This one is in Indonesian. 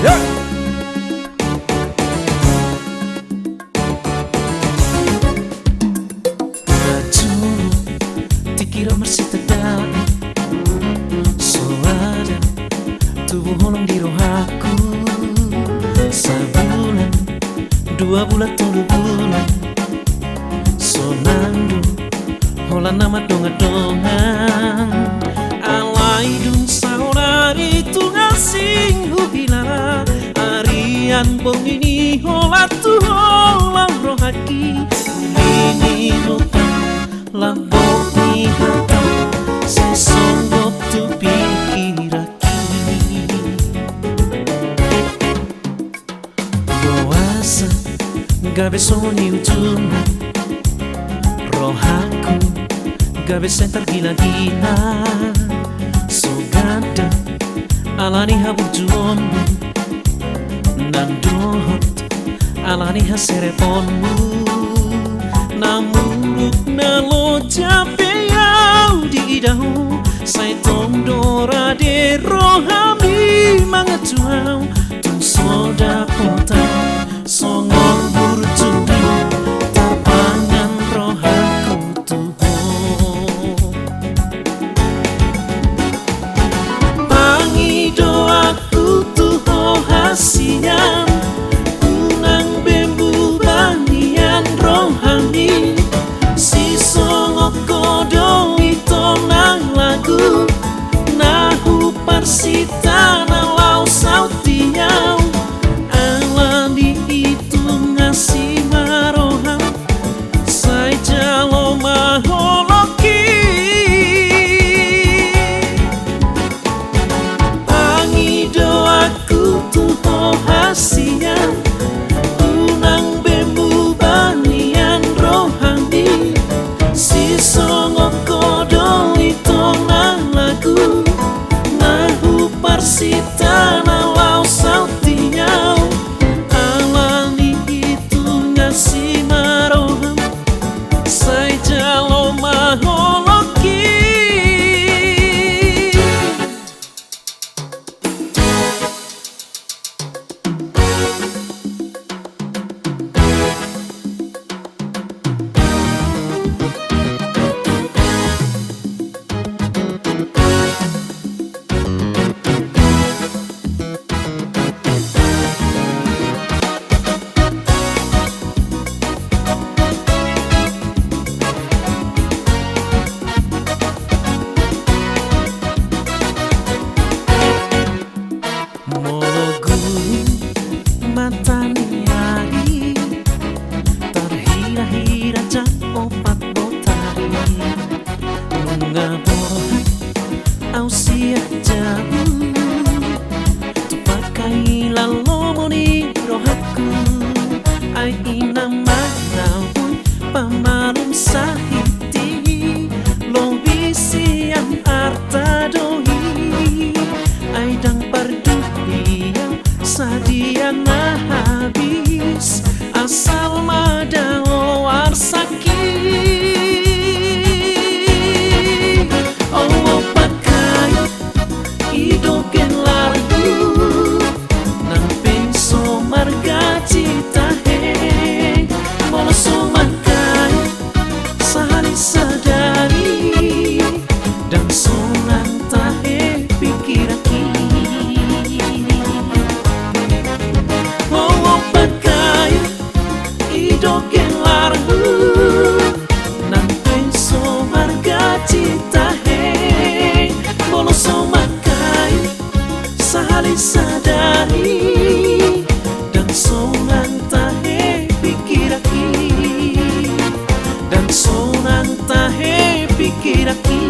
Yeah. Dikira masih tegak, so ada tubuh holong di roh aku. Sebulan, 2 bulan, 3 bulan, so nandu hola nama donga-dongan. Alai dun saudari tu ngasing hubila arian bong ini hola tu hola roh haki ini lupa lambok ni hata saya songgok tu pikiraki roasa gabe soni utuna roh aku gabe sentar gila-gila so gada alani habuk juonmu nan dohot alani hasereponmu namuruk na lo jape yau di idahu sai tong dora de rohami mangetuau tung soda pota songong burjuni terpangan rohaku tuho pangi doaku tuho hasinya unang bembu banian rohani si songok kodo itu nang lagu nahu parsita nalau sautinya alani itu ngasih maroham sai jalo maholoki pangi doaku tuho hasinya unang bembu banian rohani si songok kodo itu nang lagu nahu parsita nalau sautinya alani itu ngasih maroham sai jalo maholoki matani hari terhira-hira jak opat botari lunga bohat au sia jauh tu pakai lalomoni rohaku ai ina manau pamalum sahiti lobi siang arta dohi ai dang pardulia sadia na habis asal madao arsaki oh pakai idoken largu nang penso marga cita he molo so makai sehari sadari dan songan tahe pikiraki doken largu nang penso marga cita he bolo so makai sehari sadari dan sonang tahe pikiraki dan sonang tahe pikiraki